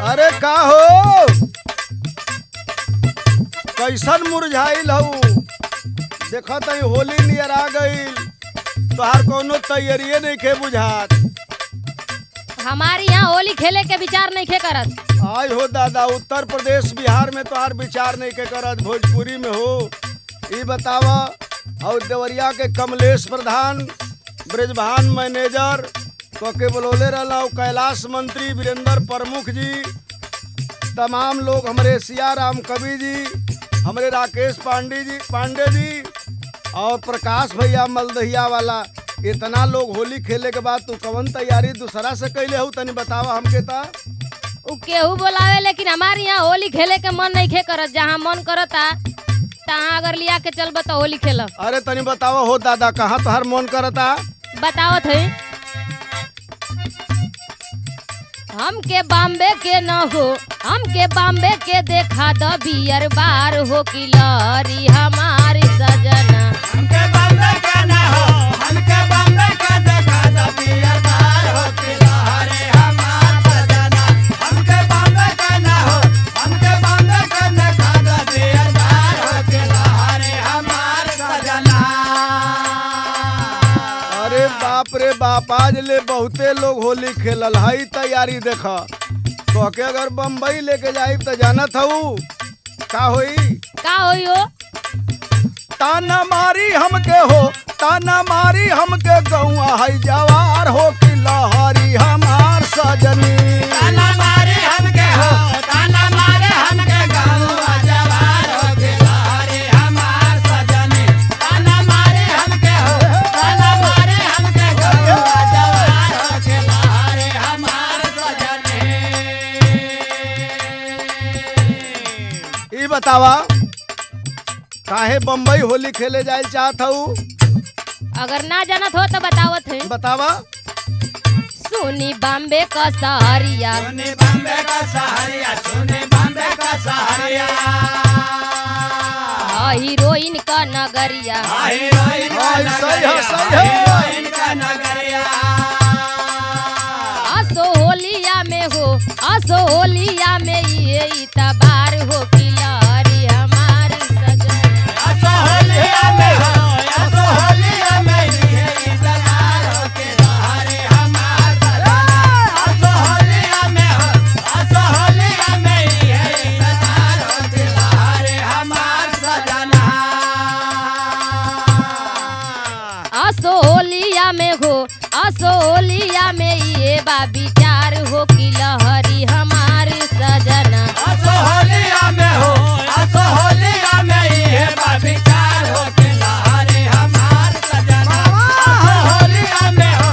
अरे का हो कैसन मुरझाइल हऊ? देखा तई होली नियर आ गईल, तोहार कोनो तैयारिये नहीं खे बुझात। हमारे यहाँ होली खेले के विचार नहीं खे करत। आई हो दादा, उत्तर प्रदेश बिहार में तोहार विचार नहीं के करत, भोजपुरी में हो। ई बतावा और देवरिया के कमलेश प्रधान, ब्रजभान मैनेजर तो के बोलोले रहा, कैलाश मंत्री वीरेंद्र प्रमुख जी, तमाम लोग, हमारे सियाराम कवि जी, हमारे राकेश पांडे जी और प्रकाश भैया मलदहिया वाला, इतना लोग होली खेले के बाद तू कवन तैयारी दूसरा से कैले हो तनी बतावा हमके ता। केहू बोलावे लेकिन हमारे यहाँ होली खेले के मन नहीं खे करत। जहाँ मन करता तहाँ अगर लिया के चलबा तो होली खेलब। अरे तनी बतावा हो दादा, कहाँ तोहर मन करता? बताओ थे हमके बॉम्बे के न हो, हमके बॉम्बे के देखा द बियर बार हो कि लहरी हमारी सजना। हमके बॉम्बे के न हो, हमके बॉम्बे के देखा द बियर बार हो कि लहरी हमारी सजना। हमके बॉम्बे के न हो, हमके बॉम्बे के देखा द बियर बार हो कि लहरी हमारी सजना। अरे बाप रे बाप, आज ले बहुते लोग होली खेलल हई। तैयारी देखा तो के अगर बम्बई लेके जाई तो जानत हूँ का होई? का होई हो? ताना मारी हमके हो, ताना मारी हमके गौआ हई जवार हो कि लहरी हमार सजनी। ताना मारे हमके हो, ताना मारे हमके गौआ जवार हो कि लहरी हमार सजनी। ताना मारे हमके हो, ताना मारे हमके गौआ जवार हो कि लहरी हमार सजनी। ई बतावा काहे बम्बई होली खेले जाए चाहत हूँ? अगर ना जानत हो तो बतावत है। बतावा। सुनी बॉम्बे का सहरिया, सुनी बॉम्बे का सहरिया, सुनी बॉम्बे का सहरिया। हीरोइन का नगरिया, हीरोइन का नगरिया, हीरोइन का नगरिया। असो होलिया में हो, असो होलिया में ये इतबार हो कि लहरी हमारी सजना। असो होलिया में हो, असो होलिया में ये इतबार हो कि लहरी हमार सजना। असो होलिया में हो, असो होलिया में ये इतबार हो कि लहरी हमार सजना। असो होलिया में हो, असो होलिया में ये बा विचार हो कि लहरी हमारी सजना। असो होलिया में हो, असो होलिया में ये विचार हो कि लहरी हमार सजना। असो होलिया में हो,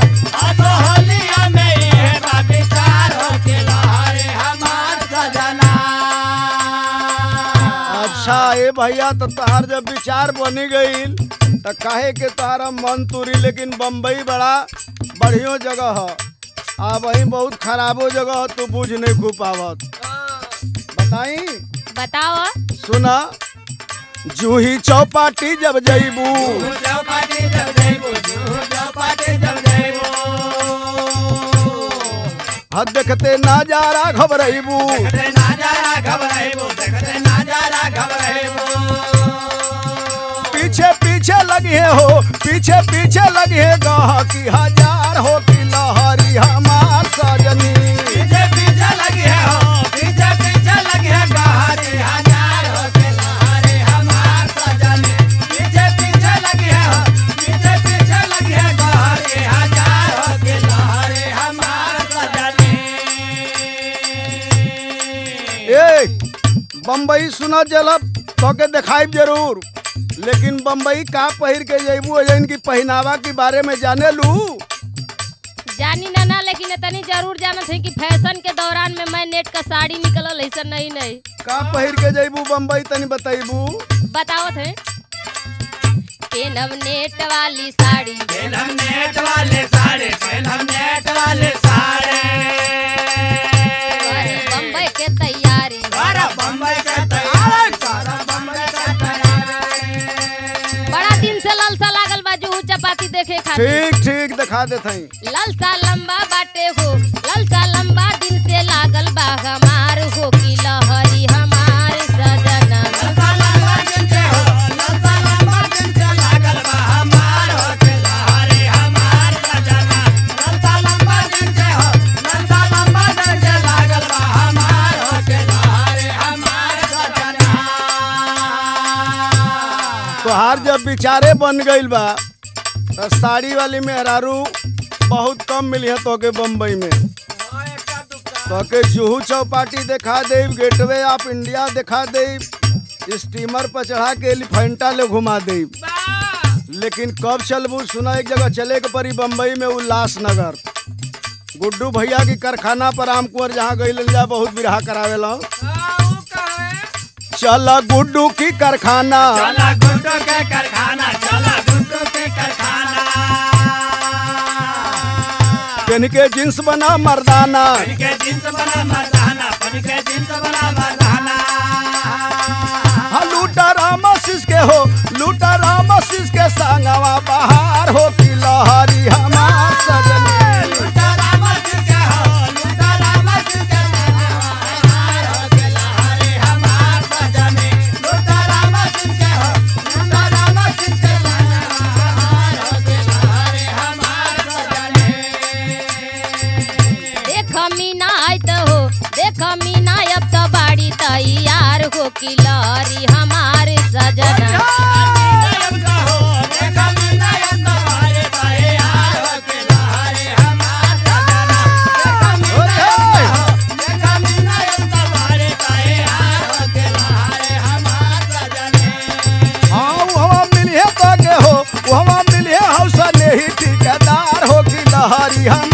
असो होलिया में ये विचार हो कि लहरी हमार सजना। अच्छा ए भैया, तो तोहार जब विचार बनी गईल तो काहे के तोहारा मन तुरी, लेकिन बम्बई बड़ा बढ़िया जगह है, आ वही बहुत खराबो जगह है, तू बुझ नहीं खू पावत। बताई? बताओ। सुना, जूही चौपाटी जब जईबू, चौपाटी जब जइबू, चौपाटी जब जइबू। हद देखते नजारा घबराइबू, देखते नजारा घबराइबू, देखते नजारा घबराइबू। पीछे पीछे लगे हो, पीछे पीछे लगे गाह की हजार हो कि लहरी हमार सजनी। पीछे पीछे लगे हो, पीछे पीछे लगे गहरी हजार हो कि लहरी हमार सजनी। पीछे पीछे लगे हो, पीछे पीछे लगे गहरी हजार हो कि लहरी हमार सजनी। ए बम्बई सुना जलब तो के दिखाई जरूर, लेकिन बम्बई का पहिर के जइबू इनकी पहनावा के बारे में जाने लू? जानी ना, लेकिन इतनी जरूर जानत है कि फैशन के दौरान में मैं नेट का साड़ी निकलल ऐसा नहीं। का पहिर के जइबू बम्बई तनी बताइबू? बतावत है पेनम नेट वाली साड़ी, पेनम नेट वाले साड़े, पेनम नेट वाले साड़े। बम्बई के तैयारी, सारा बम्बई का तैयारी, सारा बम्बई का तैयारी। बड़ा दिन से लालसा लागल बा जूहू चपाती देखे खातिर। ठीक ठीक दिखा देते हैं। लालसा लंबा बाटे हो, लालसा लंबा दिन से लागल बा हमार जब विचारे बन गईल बा तो साड़ी वाली मेहरारू बहुत कम मिली है तोके बम्बई में। तोके जुहू चौपाटी दिखा दे, गेटवे ऑफ इंडिया दिखा दे, स्टीमर पर चढ़ा के एलिफेंटा ले घुमा दे। लेकिन कब चलबू सुना, एक जगह चले के परी बम्बई में उल्लासनगर। गुड्डू भैया की कारखाना पर राम कुंवर जहाँ गई जा बहुत बिरहा करावेला। चला गुड्डू की कारखाना, चला गुड्डू के कारखाना, चला गुड्डू के कारखाना। पेन के जींस बना मर्दाना, पहन के जींस बना मर्दाना, पहन के जींस बना मर्दाना। हाँ लूटा रामसिस के हो, लूटा रामसिस के संगवा बाहर हो की लहरी हमार सजनी। लूटा रामसिस के हो, लूटा रामसिस के बाहर हो के लहरी हमार सजनी। लूटा रामसिस के हो, लूटा रामसिस के बाहर हो के लहरी हमार सजनी। देख मीना आइत हो, देख मीना अब तो बाड़ी तैयार हो की लहरी हमार सजना। ठेकेदार हो की लहरी हम